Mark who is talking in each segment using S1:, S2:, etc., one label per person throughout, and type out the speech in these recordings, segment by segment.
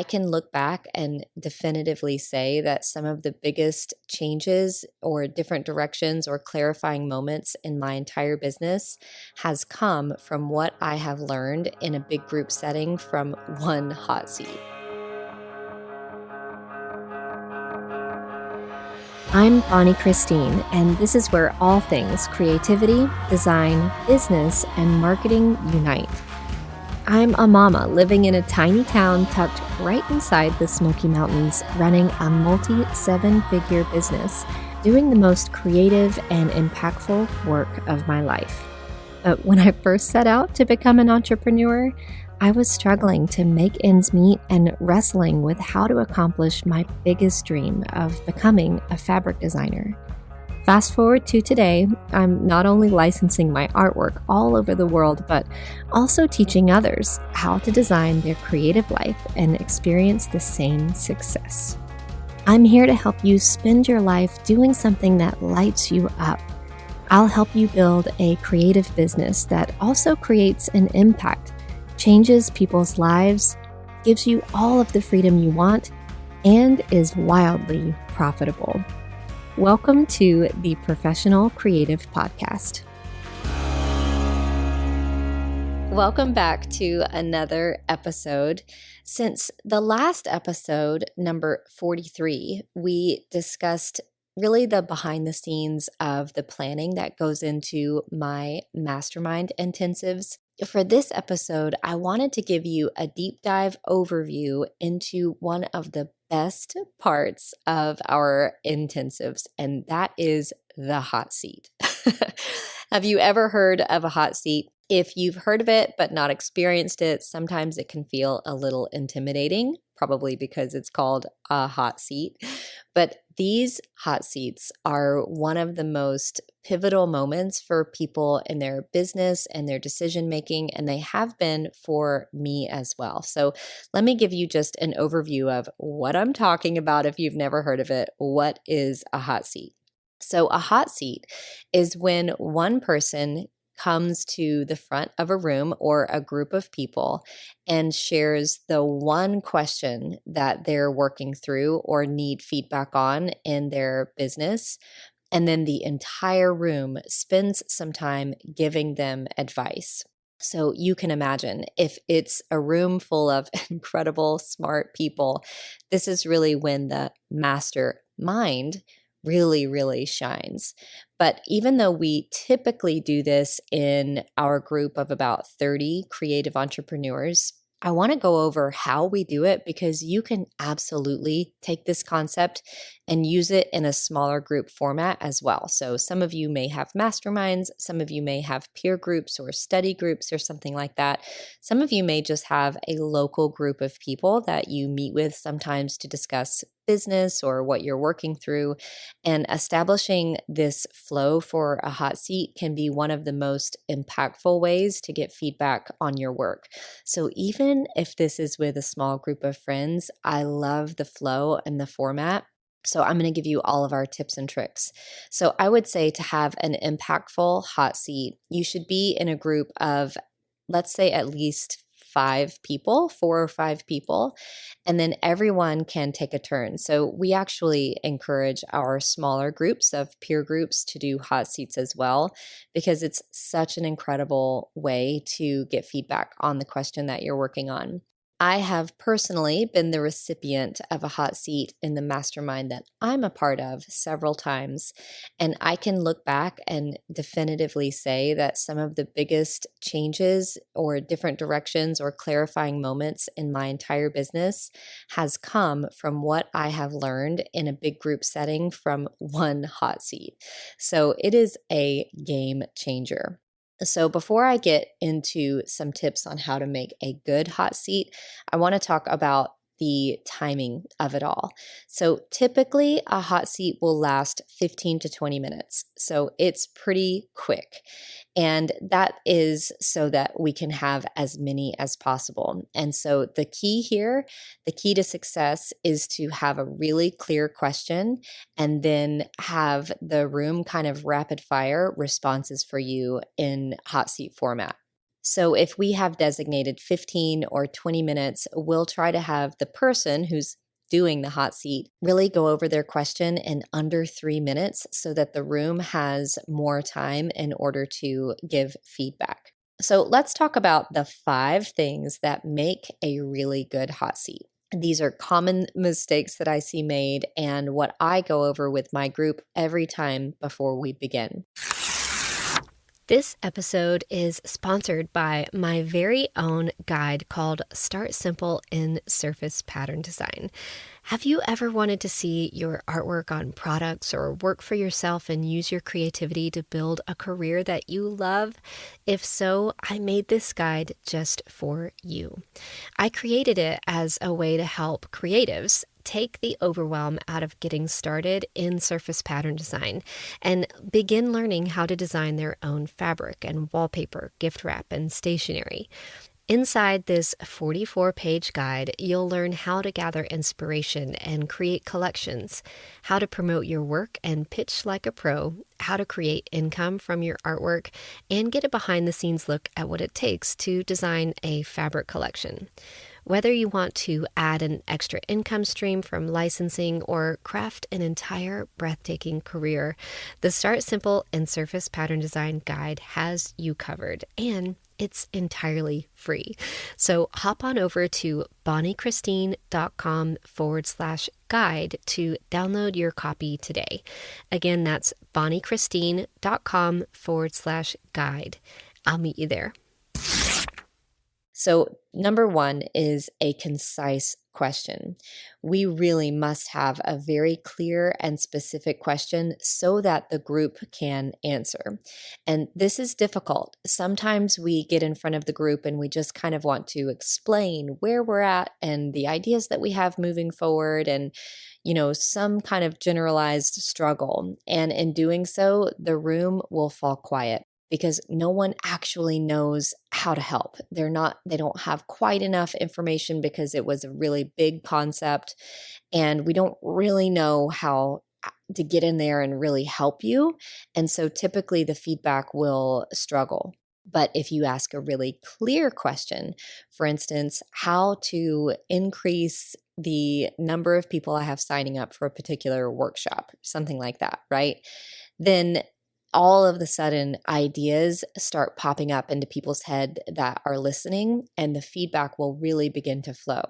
S1: I can look back and definitively say that some of the biggest changes or different directions or clarifying moments in my entire business has come from what I have learned in a big group setting from one hot seat. I'm bonniechristine, and this is where all things creativity, design, business, and marketing unite. I'm a mama living in a tiny town tucked right inside the Smoky Mountains, running a multi-seven-figure business, doing the most creative and impactful work of my life. But when I first set out to become an entrepreneur, I was struggling to make ends meet and wrestling with how to accomplish my biggest dream of becoming a fabric designer. Fast forward to today, I'm not only licensing my artwork all over the world, but also teaching others how to design their creative life and experience the same success. I'm here to help you spend your life doing something that lights you up. I'll help you build a creative business that also creates an impact, changes people's lives, gives you all of the freedom you want, and is wildly profitable. Welcome to the Professional Creative Podcast. Welcome back to another episode. Since the last episode, number 43, we discussed really the behind the scenes of the planning that goes into my mastermind intensives. For this episode, I wanted to give you a deep dive overview into one of the best parts of our intensives, and that is the hot seat. Have you ever heard of a hot seat? If you've heard of it but not experienced it, sometimes it can feel a little intimidating, probably because it's called a hot seat. But these hot seats are one of the most pivotal moments for people in their business and their decision making, and they have been for me as well. So let me give you just an overview of what I'm talking about if you've never heard of it. What is a hot seat? So a hot seat is when one person comes to the front of a room or a group of people and shares the one question that they're working through or need feedback on in their business. And then the entire room spends some time giving them advice. So you can imagine if it's a room full of incredible, smart people, this is really when the mastermind really shines. But even though we typically do this in our group of about 30 creative entrepreneurs, I want to go over how we do it because you can absolutely take this concept and use it in a smaller group format as well. So some of you may have masterminds, some of you may have peer groups or study groups or something like that. Some of you may just have a local group of people that you meet with sometimes to discuss business or what you're working through. And establishing this flow for a hot seat can be one of the most impactful ways to get feedback on your work. So even if this is with a small group of friends, I love the flow and the format. So I'm going to give you all of our tips and tricks. So I would say to have an impactful hot seat, you should be in a group of, let's say, at least 4 or 5 people, and then everyone can take a turn. So we actually encourage our smaller groups of peer groups to do hot seats as well, because it's such an incredible way to get feedback on the question that you're working on. I have personally been the recipient of a hot seat in the mastermind that I'm a part of several times, and I can look back and definitively say that some of the biggest changes or different directions or clarifying moments in my entire business has come from what I have learned in a big group setting from one hot seat. So it is a game changer. So before I get into some tips on how to make a good hot seat, I want to talk about the timing of it all. So typically a hot seat will last 15 to 20 minutes. So it's pretty quick. And that is so that we can have as many as possible. And so the key here, the key to success is to have a really clear question and then have the room kind of rapid fire responses for you in hot seat format. So if we have designated 15 or 20 minutes, we'll try to have the person who's doing the hot seat really go over their question in under 3 minutes so that the room has more time in order to give feedback. So let's talk about the 5 things that make a really good hot seat. These are common mistakes that I see made and what I go over with my group every time before we begin. This episode is sponsored by my very own guide called Start Simple in Surface Pattern Design. Have you ever wanted to see your artwork on products or work for yourself and use your creativity to build a career that you love? If so, I made this guide just for you. I created it as a way to help creatives take the overwhelm out of getting started in surface pattern design and begin learning how to design their own fabric and wallpaper, gift wrap, and stationery. Inside this 44-page guide, you'll learn how to gather inspiration and create collections, how to promote your work and pitch like a pro, how to create income from your artwork, and get a behind-the-scenes look at what it takes to design a fabric collection. Whether you want to add an extra income stream from licensing or craft an entire breathtaking career, the Start Simple in Surface Pattern Design guide has you covered, and it's entirely free. So hop on over to bonniechristine.com/guide to download your copy today. Again, that's bonniechristine.com/guide. I'll meet you there. So number 1 is a concise question. We really must have a very clear and specific question so that the group can answer. And this is difficult. Sometimes we get in front of the group and we just kind of want to explain where we're at and the ideas that we have moving forward and, some kind of generalized struggle. And in doing so, the room will fall quiet, because no one actually knows how to help. They don't have quite enough information because it was a really big concept, and we don't really know how to get in there and really help you. And so typically the feedback will struggle. But if you ask a really clear question, for instance, how to increase the number of people I have signing up for a particular workshop, something like that, right? Then all of the sudden ideas start popping up into people's head that are listening, and the feedback will really begin to flow.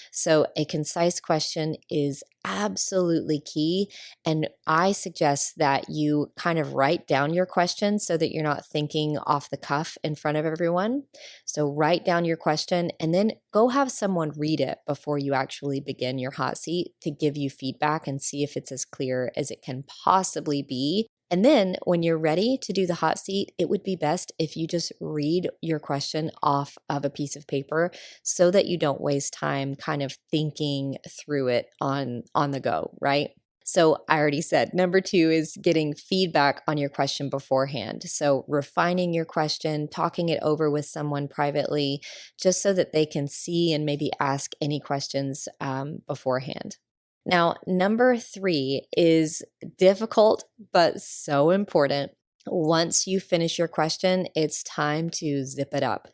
S1: So a concise question is absolutely key. And I suggest that you kind of write down your question so that you're not thinking off the cuff in front of everyone. So write down your question and then go have someone read it before you actually begin your hot seat to give you feedback and see if it's as clear as it can possibly be. And then when you're ready to do the hot seat, it would be best if you just read your question off of a piece of paper so that you don't waste time kind of thinking through it on the go, right? So I already said, number 2 is getting feedback on your question beforehand. So refining your question, talking it over with someone privately, just so that they can see and maybe ask any questions beforehand. Now, number 3 is difficult, but so important. Once you finish your question, it's time to zip it up.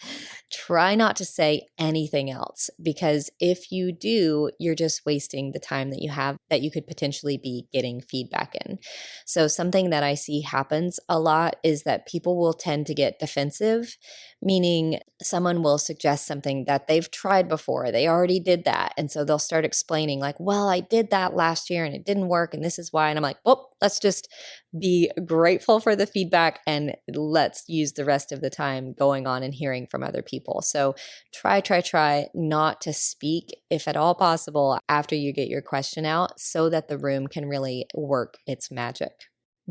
S1: Try not to say anything else, because if you do, you're just wasting the time that you have that you could potentially be getting feedback in. So something that I see happens a lot is that people will tend to get defensive, meaning someone will suggest something that they've tried before. They already did that. And so they'll start explaining like, well, I did that last year and it didn't work. And this is why. And I'm like, well, let's just be grateful for the feedback and let's use the rest of the time going on and hearing from other people. So try not to speak, if at all possible, after you get your question out so that the room can really work its magic.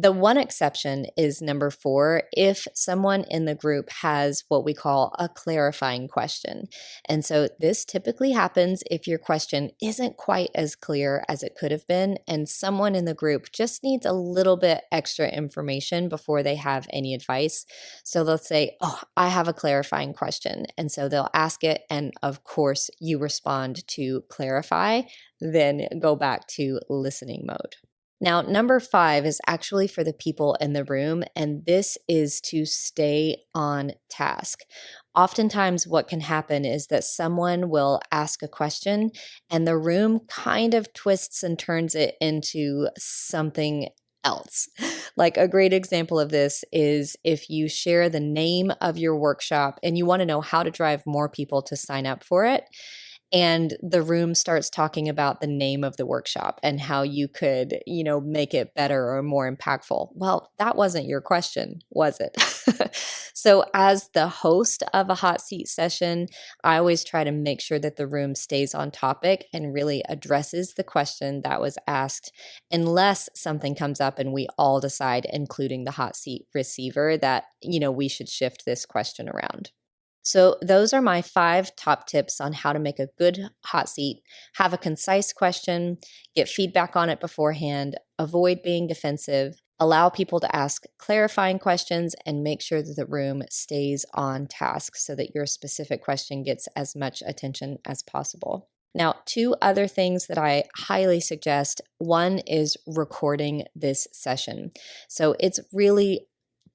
S1: The one exception is number 4, if someone in the group has what we call a clarifying question. And so this typically happens if your question isn't quite as clear as it could have been, and someone in the group just needs a little bit extra information before they have any advice. So they'll say, oh, I have a clarifying question. And so they'll ask it. And of course, you respond to clarify, then go back to listening mode. Now, number 5 is actually for the people in the room, and this is to stay on task. Oftentimes what can happen is that someone will ask a question and the room kind of twists and turns it into something else. Like a great example of this is if you share the name of your workshop and you want to know how to drive more people to sign up for it, and the room starts talking about the name of the workshop and how you could, make it better or more impactful. Well, that wasn't your question, was it? So as the host of a hot seat session, I always try to make sure that the room stays on topic and really addresses the question that was asked, unless something comes up and we all decide, including the hot seat receiver, that, we should shift this question around. So those are my 5 top tips on how to make a good hot seat, have a concise question, get feedback on it beforehand, avoid being defensive, allow people to ask clarifying questions, and make sure that the room stays on task so that your specific question gets as much attention as possible. Now, 2 other things that I highly suggest. One is recording this session. So it's really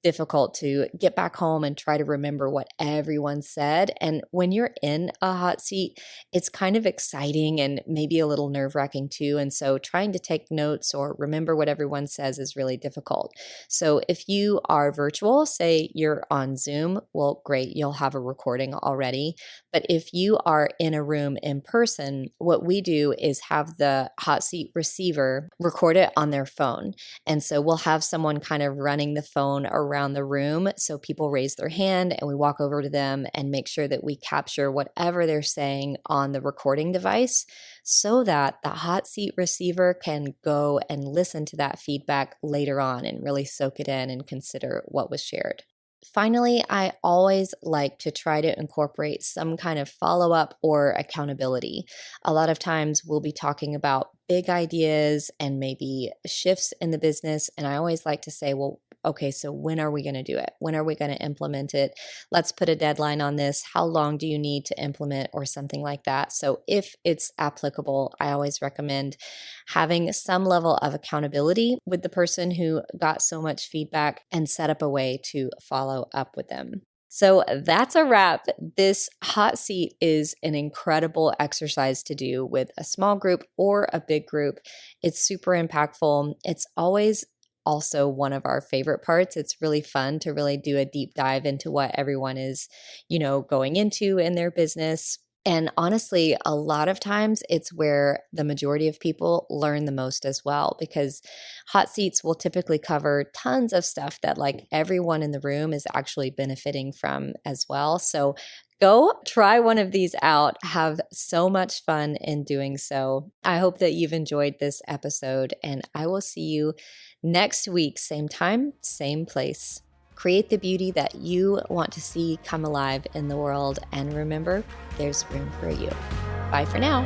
S1: difficult to get back home and try to remember what everyone said. And when you're in a hot seat, it's kind of exciting and maybe a little nerve-wracking too. And so trying to take notes or remember what everyone says is really difficult. So if you are virtual, say you're on Zoom, well, great, you'll have a recording already. But if you are in a room in person, what we do is have the hot seat receiver record it on their phone. And so we'll have someone kind of running the phone around the room. So people raise their hand and we walk over to them and make sure that we capture whatever they're saying on the recording device so that the hot seat receiver can go and listen to that feedback later on and really soak it in and consider what was shared. Finally, I always like to try to incorporate some kind of follow-up or accountability. A lot of times we'll be talking about big ideas and maybe shifts in the business. And I always like to say, well, okay, so when are we going to do it? When are we going to implement it? Let's put a deadline on this. How long do you need to implement or something like that? So if it's applicable, I always recommend having some level of accountability with the person who got so much feedback and set up a way to follow up with them. So that's a wrap. This hot seat is an incredible exercise to do with a small group or a big group. It's super impactful. It's always also one of our favorite parts. It's really fun to really do a deep dive into what everyone is, going into in their business. And honestly, a lot of times it's where the majority of people learn the most as well, because hot seats will typically cover tons of stuff that like everyone in the room is actually benefiting from as well. So go try one of these out. Have so much fun in doing so. I hope that you've enjoyed this episode, and I will see you next week, same time, same place. Create the beauty that you want to see come alive in the world. And remember, there's room for you. Bye for now.